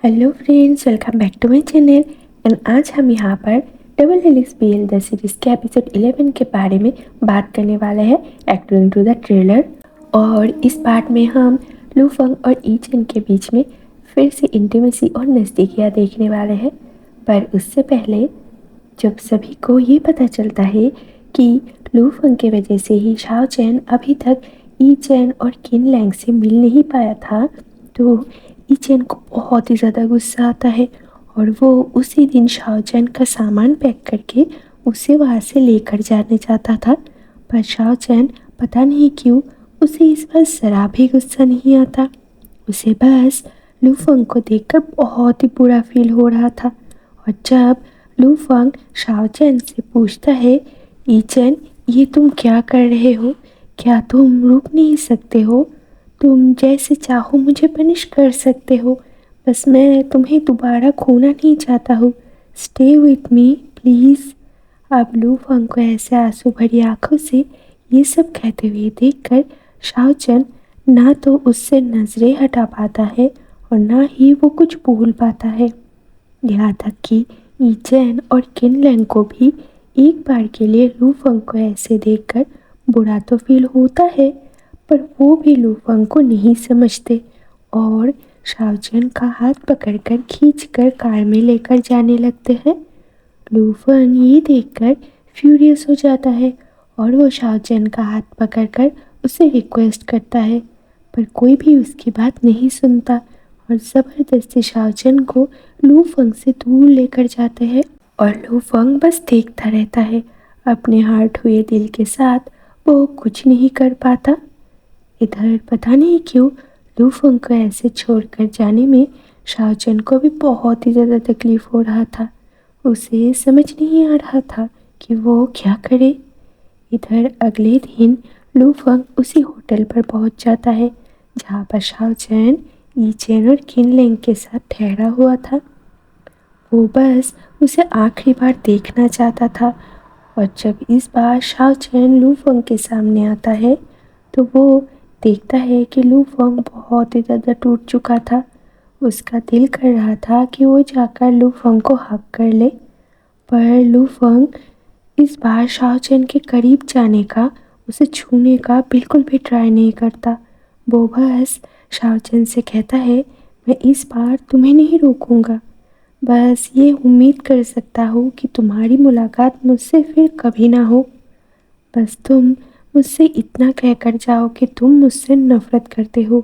Hello friends, welcome back to my channel. And आज हम यहाँ पर double Alice BL the series के एपिसोड 11 के बारे में बात करने वाले हैं अकॉर्डिंग टू द ट्रेलर। और इस पार्ट में हम लू फंग और ई चेन के बीच में फिर से इंटीमेसी और नज़दीकियाँ देखने वाले हैं। पर उससे पहले जब सभी को ये पता चलता है कि लू फंग की वजह से ही शाओ चैन अभी तक ई चैन और किन लैंग से मिल नहीं पाया था, तो ई चैन को बहुत ही ज़्यादा गुस्सा आता है और वो उसी दिन शाओ चैन का सामान पैक करके उसे वहाँ से लेकर जाने चाहता था। पर शाओ चैन पता नहीं क्यों उसे इस बार ज़रा भी गुस्सा नहीं आता। उसे बस लू फंग को देखकर बहुत ही बुरा फील हो रहा था। और जब लू फंग शाओ चैन से पूछता है, ई चैन ये तुम क्या कर रहे हो? क्या तुम रुक नहीं सकते हो? तुम जैसे चाहो मुझे पनिश कर सकते हो, बस मैं तुम्हें दोबारा खोना नहीं चाहता हूँ। Stay with me please. अब लू फंग को ऐसे आंसू भरी आंखों से ये सब कहते हुए देखकर शाओ चैन ना तो उससे नज़रें हटा पाता है और ना ही वो कुछ बोल पाता है। यहाँ तक कि ई चैन और किन लैंग को भी एक बार के लिए लू फंग को ऐसे देखकर बुरा तो फील होता है, पर वो भी लू फंग को नहीं समझते और शाओ चैन का हाथ पकड़कर खींचकर कार में लेकर जाने लगते हैं। लू फंग ये देखकर फ्यूरियस हो जाता है और वो शाओ चैन का हाथ पकड़कर उसे रिक्वेस्ट करता है, पर कोई भी उसकी बात नहीं सुनता और ज़बरदस्ती शाओ चैन को लू फंग से दूर लेकर जाते हैं। और लू फंग बस देखता रहता है, अपने हार्ट हुए दिल के साथ वो कुछ नहीं कर पाता। इधर पता नहीं क्यों लू फंग को ऐसे छोड़कर जाने में शाओ चैन को भी बहुत ही ज़्यादा तकलीफ़ हो रहा था। उसे समझ नहीं आ रहा था कि वो क्या करे। इधर अगले दिन लू फंग उसी होटल पर पहुंच जाता है जहां पर शाओ चैन, ई चैन और किन लैंग के साथ ठहरा हुआ था। वो बस उसे आखिरी बार देखना चाहता था और जब इस बार शाओ चैन लू फंग के सामने आता है तो वो देखता है कि लू फंग बहुत ही ज़्यादा टूट चुका था। उसका दिल कर रहा था कि वो जाकर लू फंग को हग कर ले, पर लू फंग इस बार शाओ चैन के करीब जाने का, उसे छूने का बिल्कुल भी ट्राई नहीं करता। वो बस शाओ चैन से कहता है, मैं इस बार तुम्हें नहीं रोकूंगा, बस ये उम्मीद कर सकता हूँ कि तुम्हारी मुलाकात मुझसे फिर कभी ना हो। बस तुम मुझसे इतना कहकर जाओ कि तुम मुझसे नफ़रत करते हो,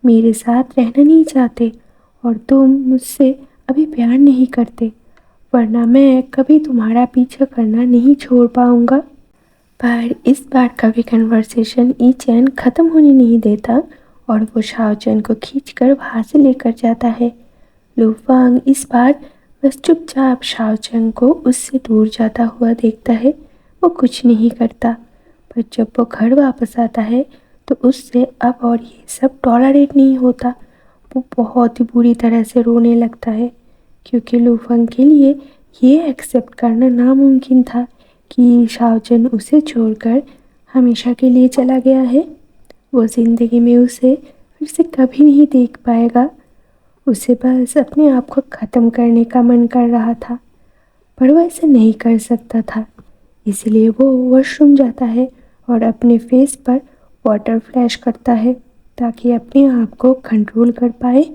मेरे साथ रहना नहीं चाहते और तुम मुझसे अभी प्यार नहीं करते, वरना मैं कभी तुम्हारा पीछा करना नहीं छोड़ पाऊँगा। पर इस बार का भी कन्वर्सेशन ई चैन ख़त्म होने नहीं देता और वो शाओ चैन को खींचकर वहाँ से लेकर जाता है। लू फंग इस बार बस चुपचाप शाओ चैन को उससे दूर जाता हुआ देखता है। वो कुछ नहीं करता, पर जब वो घर वापस आता है तो उससे अब और ये सब टॉलरेट नहीं होता। वो बहुत ही बुरी तरह से रोने लगता है क्योंकि लू फंग के लिए ये एक्सेप्ट करना नामुमकिन था कि शाओ चैन उसे छोड़कर हमेशा के लिए चला गया है। वो ज़िंदगी में उसे फिर से कभी नहीं देख पाएगा। उसे बस अपने आप को ख़त्म करने का मन कर रहा था, पर वो ऐसा नहीं कर सकता था। इसलिए वो वॉशरूम जाता है और अपने फेस पर वाटर फ्लैश करता है ताकि अपने आप को कंट्रोल कर पाए,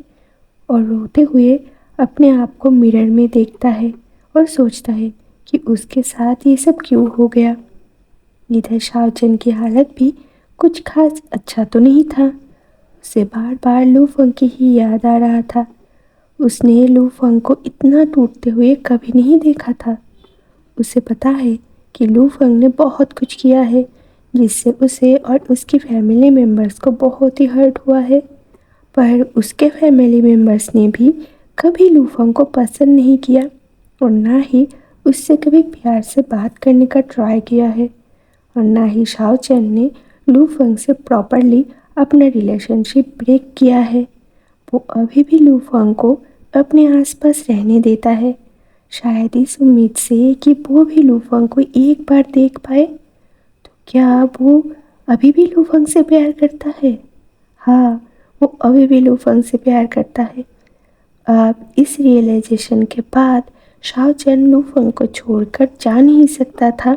और रोते हुए अपने आप को मिरर में देखता है और सोचता है कि उसके साथ ये सब क्यों हो गया। इधर शाओ चैन की हालत भी कुछ खास अच्छा तो नहीं था। उसे बार बार लू फंग की ही याद आ रहा था। उसने लू फंग को इतना टूटते हुए कभी नहीं देखा था। उसे पता है कि लू फंग ने बहुत कुछ किया है जिससे उसे और उसकी फैमिली मेम्बर्स को बहुत ही हर्ट हुआ है, पर उसके फैमिली मेम्बर्स ने भी कभी लू फंग को पसंद नहीं किया और ना ही उससे कभी प्यार से बात करने का ट्राई किया है, और ना ही शाओ चैन ने लू फंग से प्रॉपरली अपना रिलेशनशिप ब्रेक किया है। वो अभी भी लू फंग को अपने आसपास रहने देता है, शायद इस उम्मीद से कि वो भी लू फंग को एक बार देख पाए। तो क्या वो अभी भी लू फंग से प्यार करता है? हाँ, वो अभी भी लू फंग से प्यार करता है। अब इस रियलाइजेशन के बाद शाओ चैन लूफंग को छोड़कर जा नहीं सकता था।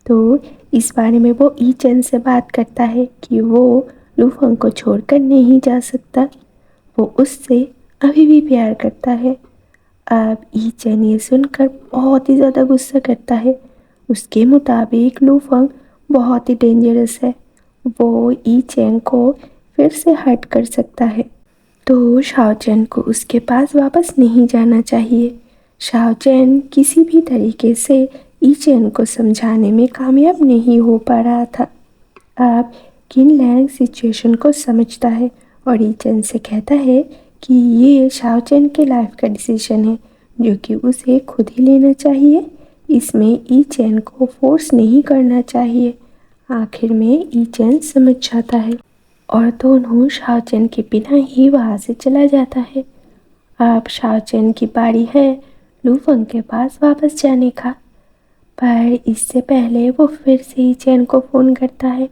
तो इस बारे में वो ई चैन से बात करता है कि वो लूफंग को छोड़कर नहीं जा सकता, वो उससे अभी भी प्यार करता है। अब ई चैन ये सुनकर बहुत ही ज़्यादा गुस्सा करता है। उसके मुताबिक लूफंग बहुत ही डेंजरस है, वो ई चैन को फिर से हर्ट कर सकता है। तो शाओ चैन को उसके पास वापस नहीं जाना चाहिए। शाओ चैन किसी भी तरीके से ई चैन को समझाने में कामयाब नहीं हो पा रहा था। अब किन लैंग सिचुएशन को समझता है और ई चैन से कहता है कि ये शाओ चैन के लाइफ का डिसीजन है जो कि उसे खुद ही लेना चाहिए। इसमें ई चैन को फोर्स नहीं करना चाहिए। आखिर में ई चैन समझ जाता है और दोनों शाओ चैन के बिना ही वहाँ से चला जाता है। अब शाओ चैन की बारी है लूफंग के पास वापस जाने का, पर इससे पहले वो फिर से ई चैन को फ़ोन करता है।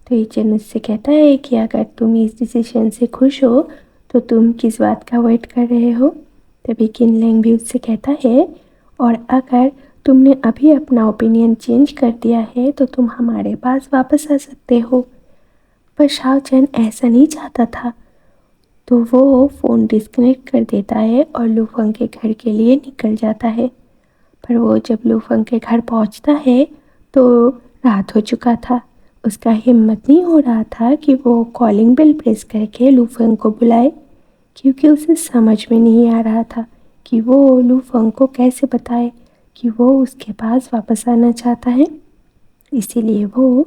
तो ई चैन उससे कहता है कि अगर तुम इस डिसीजन से खुश हो तो तुम किस बात का वेट कर रहे हो। तभी किन लैंग भी उससे कहता है और अगर तुमने अभी अपना ओपिनियन चेंज कर दिया है तो तुम हमारे पास वापस आ सकते हो। पर शाओ चैन ऐसा नहीं चाहता था, तो वो फ़ोन डिस्कनेक्ट कर देता है और लूफंग के घर के लिए निकल जाता है। पर वो जब लूफंग के घर पहुंचता है तो रात हो चुका था। उसका हिम्मत नहीं हो रहा था कि वो कॉलिंग बेल प्रेस करके लूफंग को बुलाए, क्योंकि उसे समझ में नहीं आ रहा था कि वो लूफंग को कैसे बताए कि वो उसके पास वापस आना चाहता है। इसीलिए वो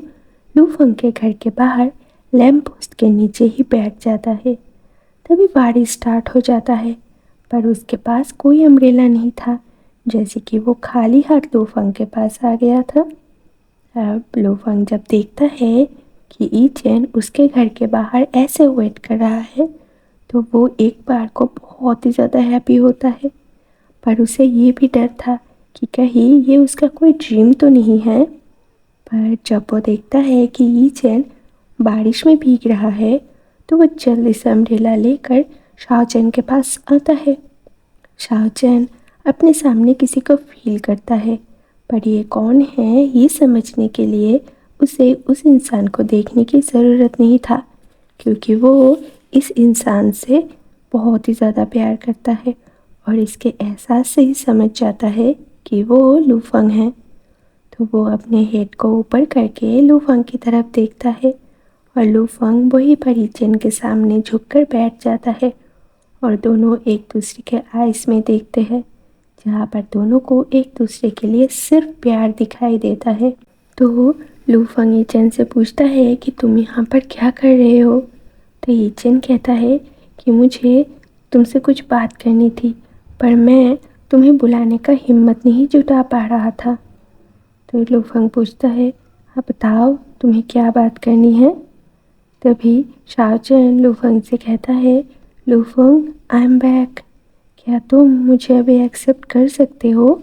लूफंग के घर के बाहर लैंप पोस्ट के नीचे ही बैठ जाता है। तभी बारिश स्टार्ट हो जाता है, पर उसके पास कोई अम्ब्रेला नहीं था, जैसे कि वो खाली हाथ लूफंग के पास आ गया था। अब लूफंग जब देखता है कि ई चैन उसके घर के बाहर ऐसे वेट कर रहा है तो वो एक बार को बहुत ही ज़्यादा हैप्पी होता है। पर उसे ये भी डर था कि कहीं ये उसका कोई ड्रीम तो नहीं है। पर जब वो देखता है कि ई चैन बारिश में भीग रहा है तो वो जल्दी से अम्ब्रेला लेकर शाओ चैन के पास आता है। शाओ चैन अपने सामने किसी को फील करता है, पर ये कौन है ये समझने के लिए उसे उस इंसान को देखने की ज़रूरत नहीं था, क्योंकि वो इस इंसान से बहुत ही ज़्यादा प्यार करता है और इसके एहसास से ही समझ जाता है कि वो लूफंग है। तो वो अपने हेड को ऊपर करके लूफंग की तरफ देखता है और लूफंग वही पर ई चैन के सामने झुककर बैठ जाता है और दोनों एक दूसरे के आइस में देखते हैं, जहाँ पर दोनों को एक दूसरे के लिए सिर्फ प्यार दिखाई देता है। तो लूफंग ई चैन से पूछता है कि तुम यहाँ पर क्या कर रहे हो। तो ई चैन कहता है कि मुझे तुमसे कुछ बात करनी थी, पर मैं तुम्हें बुलाने का हिम्मत नहीं जुटा पा रहा था। तो लूफंग पूछता है, हाँ बताओ तुम्हें क्या बात करनी है। तभी शाओ चैन लूफंग से कहता है, लूफंग आई एम बैक, क्या तुम मुझे अभी एक्सेप्ट कर सकते हो।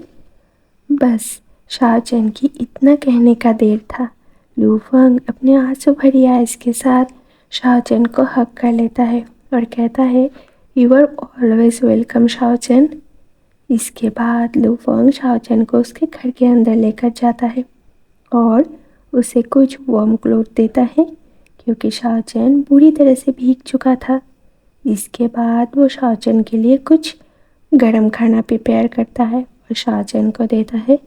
बस शाओ चैन की इतना कहने का देर था। लूफंग अपने आंसू भरी आइज के साथ शाओ चैन को हग कर लेता है और कहता है, यू आर ऑलवेज वेलकम शाओ चैन। इसके बाद लूफंग शाओ चैन को उसके घर के अंदर लेकर जाता है और उसे कुछ वार्म क्लोथ देता है, क्योंकि शाओ चैन बुरी तरह से भीग चुका था। इसके बाद वो शाओ चैन के लिए कुछ गरम खाना प्रिपेयर करता है और शाओ चैन को देता है।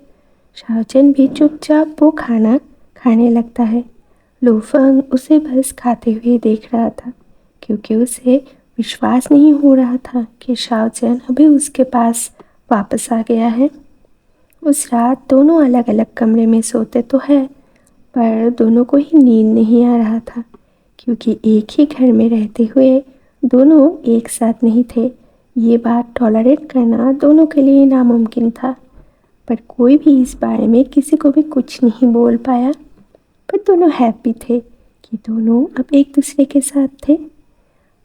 शाओ चैन भी चुपचाप वो खाना खाने लगता है। लूफंग उसे बस खाते हुए देख रहा था, क्योंकि उसे विश्वास नहीं हो रहा था कि शाओ चैन अभी उसके पास वापस आ गया है। उस रात दोनों अलग अलग कमरे में सोते तो है, पर दोनों को ही नींद नहीं आ रहा था, क्योंकि एक ही घर में रहते हुए दोनों एक साथ नहीं थे। ये बात टॉलरेट करना दोनों के लिए नामुमकिन था, पर कोई भी इस बारे में किसी को भी कुछ नहीं बोल पाया। पर दोनों हैप्पी थे कि दोनों अब एक दूसरे के साथ थे।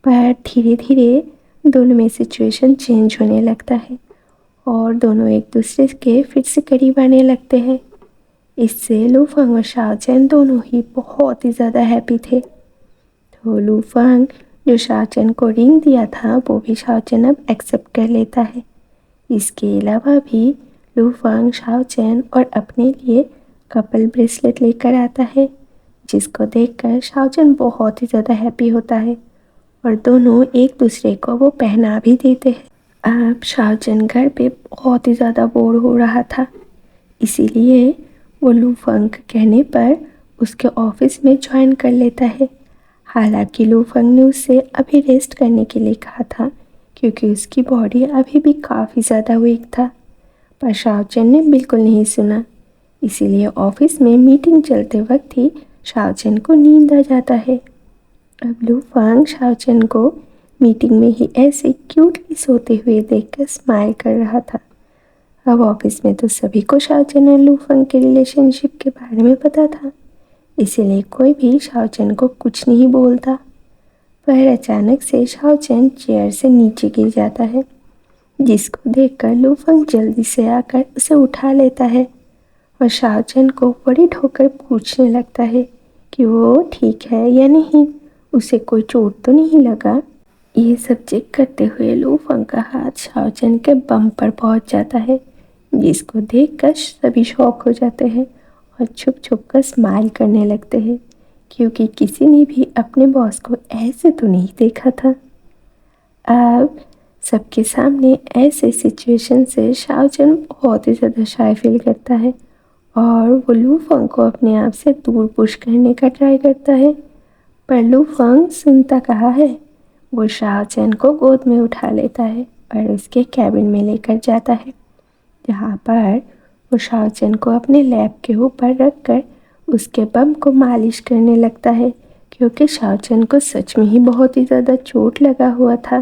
पर धीरे धीरे दोनों में सिचुएशन चेंज होने लगता है और दोनों एक दूसरे के फिर से करीब आने लगते हैं। इससे लूफंग और शाओ चैन दोनों ही बहुत ही ज़्यादा हैप्पी थे। तो लूफंग जो शाओचन को रिंग दिया था वो भी शाओचन अब एक्सेप्ट कर लेता है। इसके अलावा भी लू फंग शाओचन और अपने लिए कपल ब्रेसलेट लेकर आता है, जिसको देखकर शाओचन बहुत ही ज़्यादा हैप्पी होता है और दोनों एक दूसरे को वो पहना भी देते हैं। अब शाओचन घर पे बहुत ही ज़्यादा बोर हो रहा था, इसीलिए वो लू फंग के कहने पर उसके ऑफिस में ज्वाइन कर लेता है। हालांकि लू फंग ने उससे अभी रेस्ट करने के लिए कहा था, क्योंकि उसकी बॉडी अभी भी काफ़ी ज़्यादा वीक था, पर शाओचन ने बिल्कुल नहीं सुना। इसीलिए ऑफिस में मीटिंग चलते वक्त ही शाओचन को नींद आ जाता है। अब लू फंग शाओचन को मीटिंग में ही ऐसे क्यूटली सोते हुए देखकर स्माइल कर रहा था। अब ऑफिस में तो सभी को शाओचन और लू फंग के रिलेशनशिप के बारे में पता था, इसीलिए कोई भी शाओचन को कुछ नहीं बोलता। पर अचानक से शाओचन चेयर से नीचे गिर जाता है, जिसको देखकर लू फंग जल्दी से आकर उसे उठा लेता है और शाओचन को बड़ी ठोकर पूछने लगता है कि वो ठीक है या नहीं, उसे कोई चोट तो नहीं लगा। ये सब चेक करते हुए लू फंग का हाथ शाओचन के बम पर पहुंच जाता है, जिसको देखकर सभी शॉक हो जाते हैं और छुप छुप कर स्माइल करने लगते हैं, क्योंकि किसी ने भी अपने बॉस को ऐसे तो नहीं देखा था। अब सबके सामने ऐसे सिचुएशन से शाओचन बहुत ही ज़्यादा शाय फील करता है और वो लू फंग को अपने आप से दूर पुश करने का ट्राई करता है, पर लू फंग सुनता कहाँ है। वो शाओचन को गोद में उठा लेता है और उसके कैबिन में लेकर जाता है, जहाँ पर वो शाओचन को अपने लैब के ऊपर रखकर उसके बम को मालिश करने लगता है, क्योंकि शाओचन को सच में ही बहुत ही ज़्यादा चोट लगा हुआ था।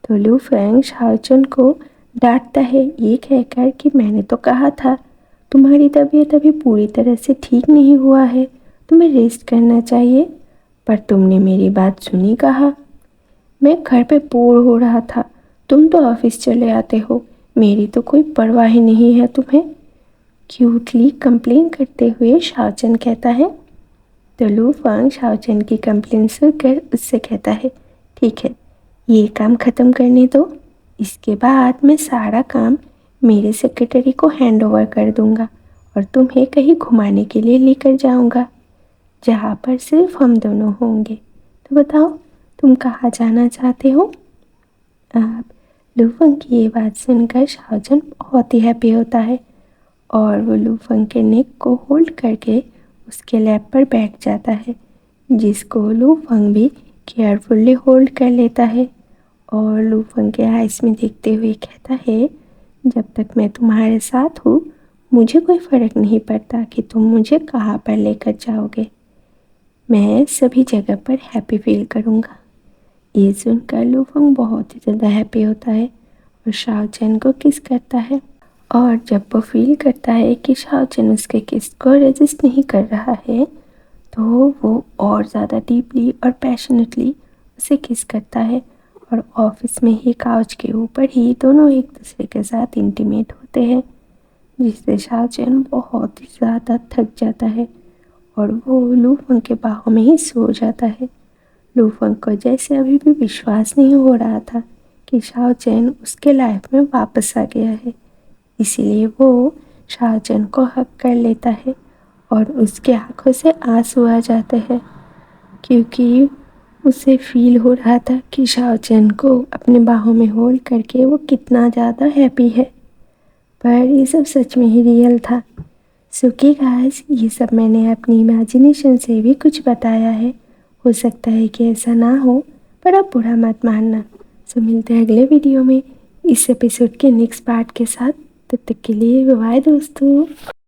तो लू फंग शाओचन को डांटता है, ये कहकर कि मैंने तो कहा था तुम्हारी तबीयत अभी पूरी तरह से ठीक नहीं हुआ है, तुम्हें रेस्ट करना चाहिए, पर तुमने मेरी बात सुनी कहाँ। मैं घर पे बोर हो रहा था, तुम तो ऑफिस चले आते हो, मेरी तो कोई परवाह ही नहीं है तुम्हें, क्यूटली कंप्लेन करते हुए शाओचन कहता है। तो लू फंग शाओचन की कंप्लेन सुनकर उससे कहता है, ठीक है, ये काम ख़त्म करने दो, इसके बाद मैं सारा काम मेरे सेक्रेटरी को हैंड ओवर कर दूंगा और तुम्हें कहीं घुमाने के लिए लेकर जाऊंगा, जहाँ पर सिर्फ हम दोनों होंगे। तो बताओ तुम कहाँ जाना चाहते हो। अब लू फंग की ये बात सुनकर शाओचन बहुत ही हैप्पी होता है और वो लू फंग के नेक को होल्ड करके उसके लैब पर बैठ जाता है, जिसको लू फंग भी केयरफुली होल्ड कर लेता है और लू फंग के आइस में देखते हुए कहता है, जब तक मैं तुम्हारे साथ हूँ मुझे कोई फ़र्क नहीं पड़ता कि तुम मुझे कहाँ पर लेकर जाओगे, मैं सभी जगह पर हैप्पी फील करूँगा। ये सुनकर लू फंग बहुत ही ज़्यादा हैप्पी होता है और शाओचन को किस करता है, और जब वो फील करता है कि शाओचन उसके किस को रेजिस्ट नहीं कर रहा है, तो वो और ज़्यादा डीपली और पैशनेटली उसे किस करता है और ऑफिस में ही काउच के ऊपर ही दोनों एक दूसरे के साथ इंटीमेट होते हैं, जिससे शाओचन बहुत ही ज़्यादा थक जाता है और वो लू फंग के बाहों में ही सो जाता है। लू फंग को जैसे अभी भी विश्वास नहीं हो रहा था कि शाओचन उसके लाइफ में वापस आ गया है, इसीलिए वो शाओचन को हग कर लेता है और उसके आंखों से आंसू आ जाते हैं, क्योंकि उसे फील हो रहा था कि शाओचन को अपने बाहों में होल्ड करके वो कितना ज़्यादा हैप्पी है। पर ये सब सच में ही रियल था। सो कि गाइस, ये सब मैंने अपनी इमेजिनेशन से भी कुछ बताया है, हो सकता है कि ऐसा ना हो, पर आप बुरा मत मानना। सो मिलते हैं अगले वीडियो में इस एपिसोड के नेक्स्ट पार्ट के साथ। तब तक के लिए बाय दोस्तों।